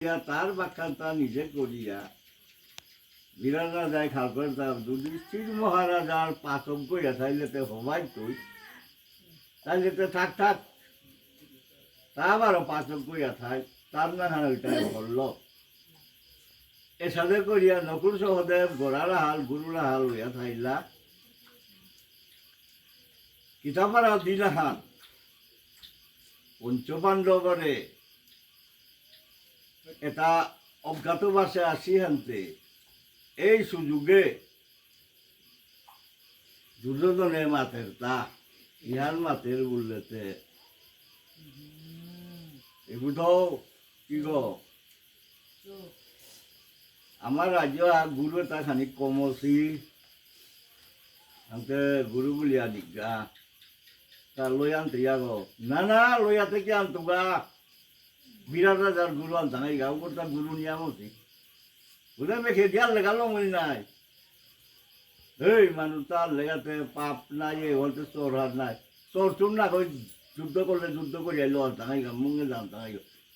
তার ব্যাখ্যাটা নিজে করিয়া বিরাট রাজায় খাল করে তার যুধিষ্ঠির মহারাজার পাচক করিয়া তাইলেতে হবাই তুই তাইলেতে থাক থাক তা আবারও পাচক করিয়া থাক তার না খান ওইটাই বলল এসাদে করিয়া নকুল সহদেব গোড়ার হাল গুরুর হাল হইয়া থাইলা কিতাপারা দিলাহান পঞ্চপাণ্ডবরে এটা অজ্ঞাতবাসে আসি হানতে এই সুযোগে দুর্যোধনের মাতের তা ইহার মাতের বললেতে এগুলো কি গো আমার রাজ্য গুরু এটা খানি কমসি আনতে গুরু বলিয়া দিগা তা লই আনতে গো না না লই আনতে কি আনতো গা বিরাট রাজার গুরু আনতে নাই গা ওর তার গুরু নিয়ামতি বুঝে মেখে দিয়ার লেগালো মরি নাই এই মানুষ তার লেগাতে পাপ নাই এ হলতে চোর হার নাই চোর চুর না কই যুদ্ধ করলে যুদ্ধ করে আইলো আনতে নাই গা মুঙ্গে জানতে নাই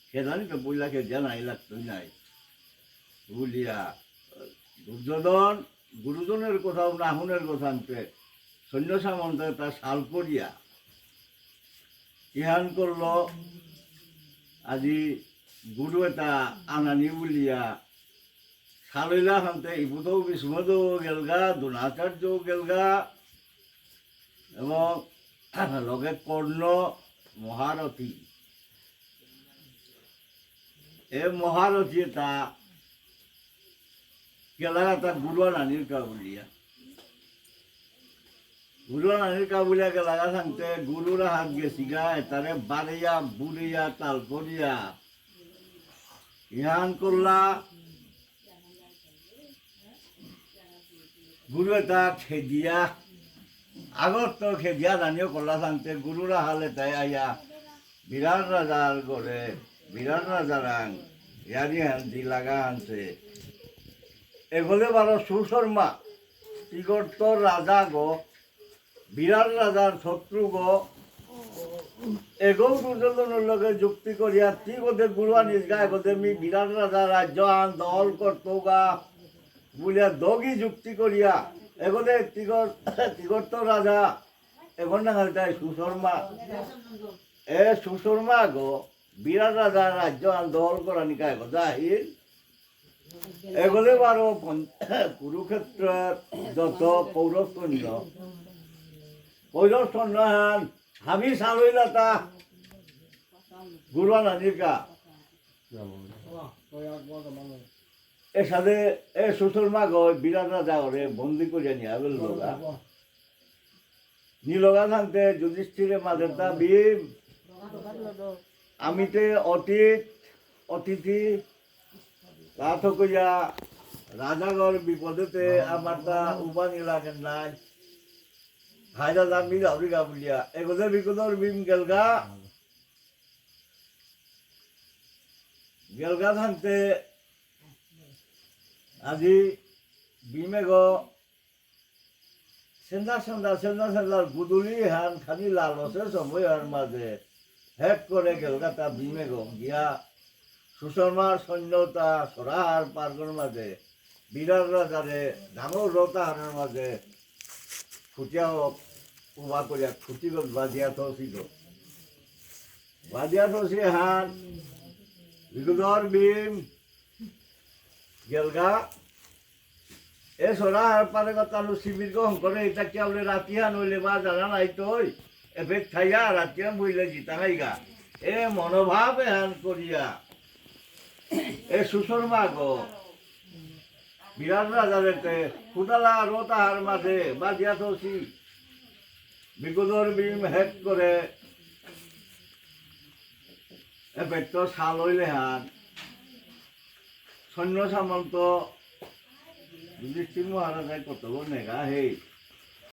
সে জানি তো বইলা খেয়ে জানাই লাগতোই নাই বলিয়া দুর্যোধন গুরুজনের কোথাও নাহুনের কথা আনতে সৈন্য সামন্ত তা সাল করিয়া ইহান করল আজি গুরু এটা আনানি বলিয়া সালইলা হানতে ইবুদৌ বিষ্মদৌ গেলগা দ্রোণাচার্য গেলগা এবং লগে কর্ণ মহারথী এ মহারথী তা গেলাগা তার গুরুয়া নানির কা বলিয়া গুরুয়া নানির কা বলিয়া গেলাগা থাকতে গুরুরা হাত গেছি গা তারে বাড়িয়া বুড়িয়া তাল করিয়া ইহান করলা গুরু এটা খেদিয়া আগত তো খেদিয়া জানিও করলা থাকতে গুরুরা হালে তাই আইয়া বিরাট রাজার গড়ে বিরাট রাজার আং ইয়ারি হান্তি লাগা আনছে এগুলো বারো সুশর্মা তিগর্ত রাজা গো বিরাট রাজার শত্রু গো এগো দুর্যোধনের লগে যুক্তি করিয়া তি গোদে গুরুয়া নিজ গা এগোদে মি বিরাট রাজা রাজ্য আন দল করত গা বলিয়া দগি যুক্তি করিয়া এগোদে তিগর্ত রাজা এখন না তাই সুশর্মা এ সুশর্মা গো বিরাট রাজা রাজ্য আন দল করা নিকা এগোদা আহিল এগুলো বারো কুরুক্ষেত্রের যত কৌরব সৈন্য হান হাবি সালইলা তা গুরুয়া নানিকা এর সাথে এ সুশর্মা গয় বিরাট রাজা ওরে বন্দি করিয়া নিয়ে আবেল লগা নিলগা থাকতে যুধিষ্ঠিরের মাঝে তা ভীম আমিতে অতিথি তা কইয়া রাজাগর বিপদেতে আমার তা উপানি লাগেন নাই হায়দা দামি গাবরিগা বলিয়া এগোদের বিপদর বিম গেলগা থাকতে আজি বিমে গো সেন্দা গুদুলি হান খানি লালসে সময় আর মাঝে হেক করে গেলগা তা বিমে গো গিয়া সুশর্মার সৈন্যতা সরাহার পার্গর মাঝে বিরাট রাজারে ডাঙর রতাহারের মাঝে ফুটিয়া উভা করিয়া খুঁটি বাজিয়া থসিল বাজিয়া থসি হান বিগুদর ভীম গেলগা এ সরাহার পারে তালু শিবির গ্রহণ করে এটা কি আপনি রাতিয়া নইলে বা জানা নাই তৈ এফেক্ট খাইয়া রাতিয়া বইলে জিতা খাইগা এ মনোভাব হান করিয়া এ সুশর্মা গো বিরাট রাজারেতে ফুটালা রতাহার মাঝে বাজিয়া থসি বিগুদর ভীম হেক করে এফেক্ট সাল হইলে হান সৈন্য সামন্ত যুধিষ্ঠির মহারাজায় কত নেগা হে